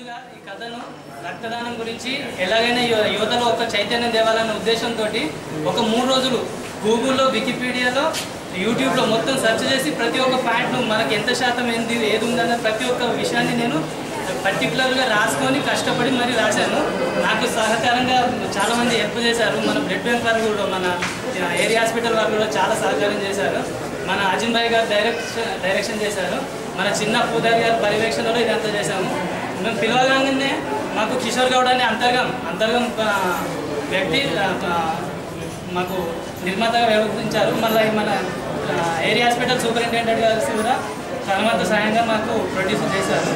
ముందుగా ఈ కథను రక్తదానం గురించి ఎలాగైనా యువతలో ఒక చైతన్యం తేవాలన్న ఉద్దేశంతో ఒక 3 రోజులు గూగుల్లో, వికీపీడియాలో, యూట్యూబ్లో మొత్తం సెర్చ్ చేసి ప్రతి ఒక్క పాయింట్ను మనకి ఎంత శాతం ఏది ఉందన్న ప్రతి ఒక్క విషయాన్ని నేను పర్టికులర్గా రాసుకొని కష్టపడి మరి రాశాను. నాకు సహకారంగా చాలామంది హెల్ప్ చేశారు. మన బ్లడ్ బ్యాంక్ వారు కూడా, మన ఏరియా హాస్పిటల్ వారు కూడా చాలా సహకారం చేశారు. మన అజిన్ భాయ్ గారు డైరెక్షన్ చేశారు. మన చిన్న పూజారి గారి పర్యవేక్షణలో ఇదంతా చేశాము. మేము పిలవగానే మాకు కిషోర్ గౌడ్ అనే అంతర్గం వ్యక్తి మాకు నిర్మాతగా వ్యవహరించారు. మళ్ళీ మన ఏరియా హాస్పిటల్ సూపరింటెండెంట్ గారు కూడా తనవంత సాయంగా మాకు ప్రొడ్యూస్ చేశారు.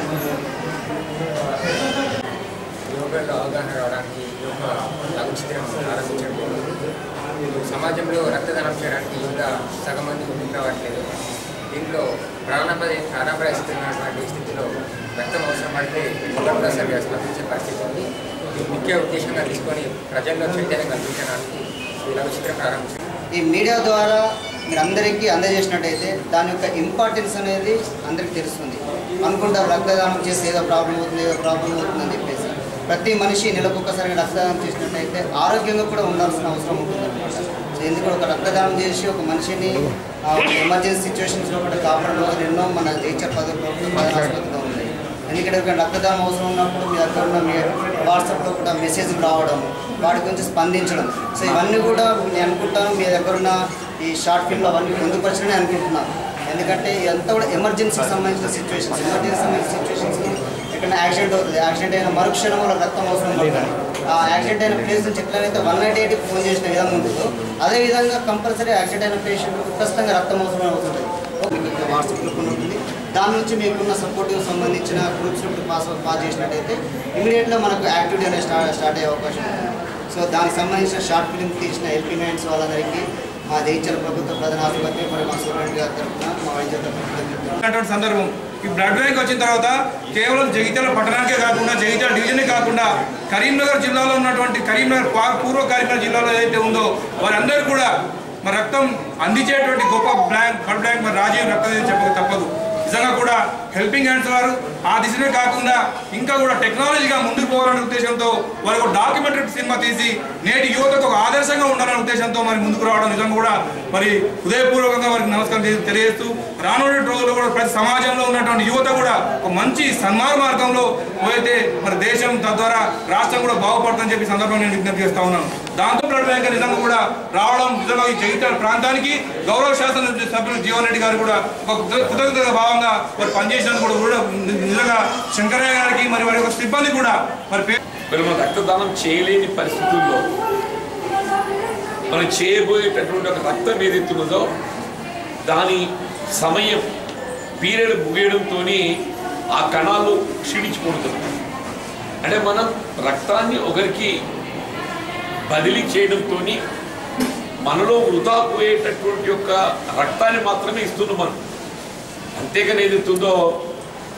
యోగాలో అవగాహన రావడానికి యోగా లఘు చిత్రం ప్రారంభించడం సమాజంలో రక్తదానం చేయడానికి యోగా సగం మంది ముందుకు రావట్లేదు. దీంట్లో ప్రాణాపాయస్తున్నటువంటి స్థితిలో రక్తం అవసరం పడితే కూడా సరిగా స్పందించే పరిస్థితి ఉంది. ఈ ముఖ్య ఉద్దేశంగా తీసుకొని ప్రజల్లో చైతన్యం కల్పించడానికి ఈ లఘు చిత్రం ప్రారంభించారు. ఈ మీడియా ద్వారా మీరు అందరికీ అందజేసినట్టయితే దాని యొక్క ఇంపార్టెన్స్ అనేది అందరికీ తెలుస్తుంది. అనుకుంటారు రక్తదానం చేస్తే ఏదో ప్రాబ్లం అవుతుందని చెప్పేసి. ప్రతి మనిషి నెలకొకసారి రక్తదానం చేసినట్టయితే ఆరోగ్యంగా కూడా ఉండాల్సిన అవసరం ఉంటుందన్నమాట. సో ఎందుకంటే ఒక రక్తదానం చేసి ఒక మనిషిని ఎమర్జెన్సీ సిచ్యువేషన్స్లో కూడా కాపాడడం ఎన్నో మన జైచర్ ప్రభుత్వ ఆసుపత్రిలో ఉన్నాయి. ఎందుకంటే రక్తదానం అవసరం ఉన్నప్పుడు మీ దగ్గర ఉన్న మీ వాట్సాప్లో కూడా మెసేజ్లు రావడం, వాటి గురించి స్పందించడం. సో ఇవన్నీ కూడా నేను అనుకుంటాను మీ దగ్గర ఉన్న ఈ షార్ట్ ఫిల్మ్లో అవన్నీ పొందుపరచని అనుకుంటున్నాను. ఎందుకంటే ఇదంతా కూడా ఎమర్జెన్సీకి సంబంధించిన సిచ్యువేషన్స్కి ఎక్కడ యాక్సిడెంట్ అవుతుంది, యాక్సిడెంట్ అయిన మరుక్షణం వాళ్ళ రక్తం అవసరం పడుతుంది. ఆ యాక్సిడెంట్ అయిన ప్లేస్ నుంచి ఎట్లయితే 198కి ఫోన్ చేసిన విధంగా ఉంటుందో అదేవిధంగా కంపల్సరీ యాక్సిడెంట్ అయిన పేషెంట్ ఖచ్చితంగా రక్తం అవసరం అవుతుంది. వాట్సాప్లో కొన్ని ఉంటుంది. దాని నుంచి మీకున్న సపోర్ట్కి సంబంధించిన గ్రూప్స్ పాస్ చేసినట్టయితే ఇమీడియట్గా మనకు యాక్టివిటీ అనేది స్టార్ట్ అయ్యే అవకాశం ఉంది. సో దానికి సంబంధించిన షార్ట్ ఫిల్మ్ తీసిన హెల్పింగ్ హ్యాండ్స్ వాళ్ళందరికీ మా జైచర్ ప్రభుత్వ ప్రధాన ఆసుపత్రి మరియు మా సూపరింటెండెంట్ గారి తరఫున మా వైద్య సందర్భం ఈ బ్లడ్ బ్యాంక్ వచ్చిన తర్వాత కేవలం జగిత్యాల పట్టణానికే కాకుండా జగిత్యాల డివిజనే కాకుండా కరీంనగర్ జిల్లాలో ఉన్నటువంటి పూర్వ కరీంనగర్ జిల్లాలో ఏదైతే ఉందో వారందరూ కూడా మరి రక్తం అందించేటువంటి గొప్ప బ్లడ్ బ్యాంక్ మరి రాజీవ్ రక్తం చెప్పక తప్పదు. నిజంగా కూడా హెల్పింగ్ హ్యాండ్స్ వారు ఆ దిశనే కాకుండా ఇంకా కూడా టెక్నాలజీగా ముందుకు పోవాలనే ఉద్దేశంతో వారు ఒక డాక్యుమెంటరీ సినిమా తీసి నేటి యువతకు ఒక ఆదర్శంగా ఉండాలనే ఉద్దేశంతో మరి ముందుకు రావడం నిజంగా కూడా మరి హృదయపూర్వకంగా వారికి నమస్కారం తెలియజేస్తూ రానున్న రోజుల్లో కూడా ప్రతి సమాజంలో ఉన్నటువంటి యువత కూడా ఒక మంచి సన్మార్గ మార్గంలో పోయితే మరి దేశం తద్వారా రాష్ట్రం కూడా బాగుపడుతుందని చెప్పి సందర్భంగా నేను విజ్ఞప్తి చేస్తా ఉన్నాను. దాంతో బ్లడ్ బ్యాంక్ నిజంగా కూడా రావడం నిజంగా ఈ జగిత్యాల ప్రాంతానికి గౌరవ శాసన సభ్యులు జీవన్ రెడ్డి గారు కూడా ఒక కృతజ్ఞత భావంగా వారు పనిచేసినందుకు కూడా నిజంగా శంకరయ్య గారికి మరి వారి యొక్క సిబ్బంది కూడా మరి మనం రక్తదానం చేయలేని పరిస్థితుల్లో మనం చేయబోయేటటువంటి ఒక రక్తం ఏదైతున్నదో దాని సమయం పీరియడ్ ముగియడంతో ఆ కణాలు క్షీణించిపోతుంది. అంటే మనం రక్తాన్ని ఒకరికి బదిలీ చేయడంతో మనలో వృధా పోయేటటువంటి యొక్క రక్తాన్ని మాత్రమే ఇస్తున్నాం మనం. అంతేగాని ఏదైతుందో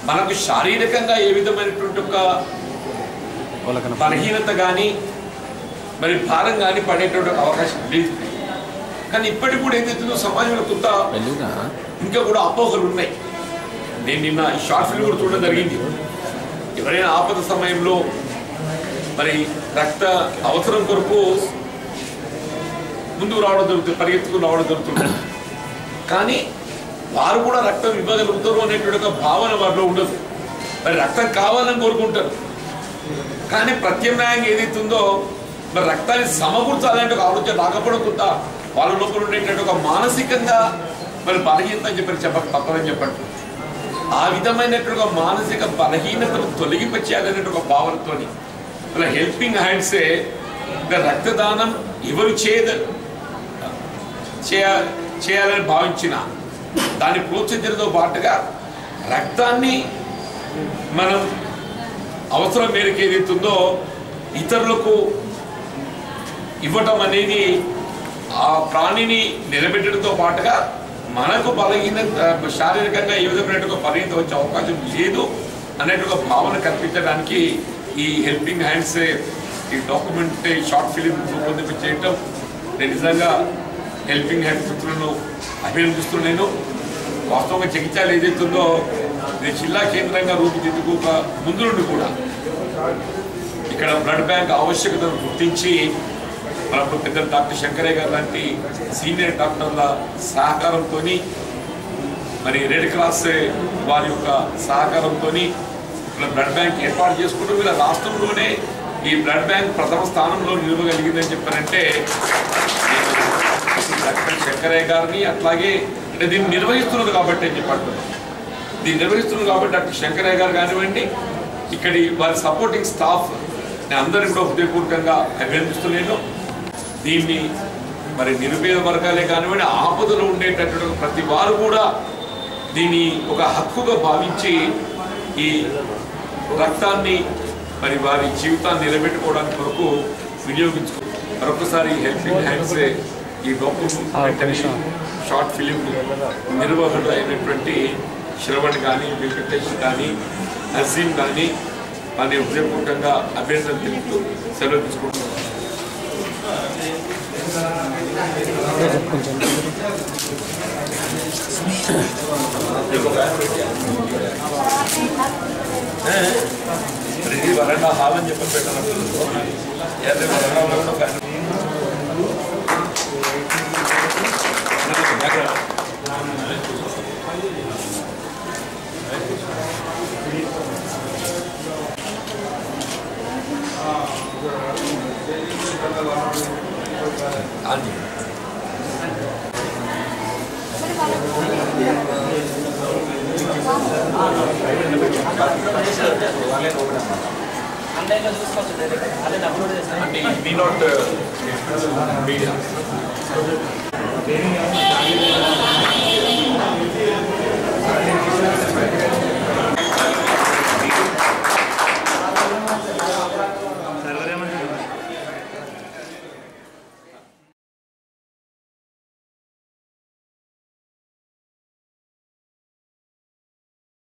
మనకు శారీరకంగా ఏ విధమైనటువంటి ఒక బలహీనత కానీ మరి భారం కానీ పడేటువంటి అవకాశం లేదు. కానీ ఇప్పటికి కూడా ఏదైతుందో సమాజంలో కొంత ఇంకా కూడా అపోహలు ఉన్నాయి. నేను నిన్న షార్ట్ ఫిల్మ్ కూడా చూడడం జరిగింది. ఎవరైనా ఆపద సమయంలో మరి రక్త అవసరం కొరకు ముందుకు రావడం జరుగుతుంది, పరిగెత్తుకుని రావడం జరుగుతుంది. కానీ వారు కూడా రక్తం ఇవ్వగలుగుతారు అనేటువంటి ఒక భావన వారిలో ఉండదు. మరి రక్తం కావాలని కోరుకుంటారు. కానీ ప్రత్యామ్నాయంగా ఏదైతుందో మరి రక్తాన్ని సమకూర్చాలంటే ఒక ఆలోచన రాకపోవడం వాళ్ళ లోపల ఉండేటువంటి ఒక మానసికంగా మరి బలహీనత అని చెప్పి తప్పదని చెప్పండి. ఆ విధమైనటువంటి ఒక మానసిక బలహీనతను తొలగింపచేయాలనే ఒక భావనతో ఇలా హెల్పింగ్ హ్యాండ్సే రక్తదానం ఎవరు చేయాలని భావించిన దాన్ని ప్రోత్సహించడంతో పాటుగా రక్తాన్ని మనం అవసరం మేరకు ఏదైతుందో ఇతరులకు ఇవ్వటం అనేది ఆ ప్రాణిని నిలబెట్టడంతో పాటుగా మనకు శారీరకంగా ఏ విధమైన బలహీనత వచ్చే అవకాశం లేదు అనేటువంటి భావన కల్పించడానికి ఈ హెల్పింగ్ హ్యాండ్స్ ఈ డాక్యుమెంట్ షార్ట్ ఫిలిం రూపొందింప చేయటం నేను నిజంగా హెల్పింగ్ హ్యాండ్స్ మిత్రులను అభినందిస్తున్నాను. వాస్తవంగా జగిత్యాల ఏదైతుందో ఇది జిల్లా కేంద్రంగా రూపుదిద్దుకోక ముందు నుండి కూడా ఇక్కడ బ్లడ్ బ్యాంక్ ఆవశ్యకతను గుర్తించి మనకు పెద్ద డాక్టర్ శంకరయ్య గారు లాంటి సీనియర్ డాక్టర్ల సహకారంతో మరి రెడ్ క్రాస్ వారి యొక్క సహకారంతో ఇక్కడ బ్లడ్ బ్యాంక్ ఏర్పాటు చేసుకుంటూ వీళ్ళ రాష్ట్రంలోనే ఈ బ్లడ్ బ్యాంక్ ప్రథమ స్థానంలో నిలవగలిగిందని చెప్పారంటే డాక్టర్ శంకరయ్య గారిని అట్లాగే అంటే దీన్ని నిర్వహిస్తున్నది కాబట్టి అని చెప్పండి. దీన్ని నిర్వహిస్తున్నది కాబట్టి డాక్టర్ శంకరయ్య గారు కానివ్వండి, ఇక్కడి వారి సపోర్టింగ్ స్టాఫ్ నేను అందరినీ కూడా హృదయపూర్వకంగా అభినందిస్తున్నాను. దీన్ని మరి నిరుపేద వర్గాలే కానివ్వండి, ఆపదలో ఉండేటటువంటి ప్రతి వారు కూడా దీన్ని ఒక హక్కుగా భావించి ఈ రక్తాన్ని మరి వారి జీవితాన్ని నిలబెట్టుకోవడానికి కొరకు వినియోగించుకో. మరొకసారి హెల్పింగ్ హ్యాండ్స్ ఈ డాక్యుమెంటరీ షార్ట్ ఫిలిం నిర్వాహకుడు అయినటువంటి శ్రవణ్ కానీ, వెంకటేష్ కానీ, అజీమ్ కానీ వారిని హృదయపూర్వకంగా అభ్యర్థన తెలుపుతూ సెలవు తీసుకుంటున్నాను. ఇది వరండా హాల్ అని చెప్పి పెట్టాను. వరండాలో కూడా ఆన్లైన్లో చూసుకోవచ్చు, డైరెక్ట్ అప్లోడ్ చేస్తాను. మీడియా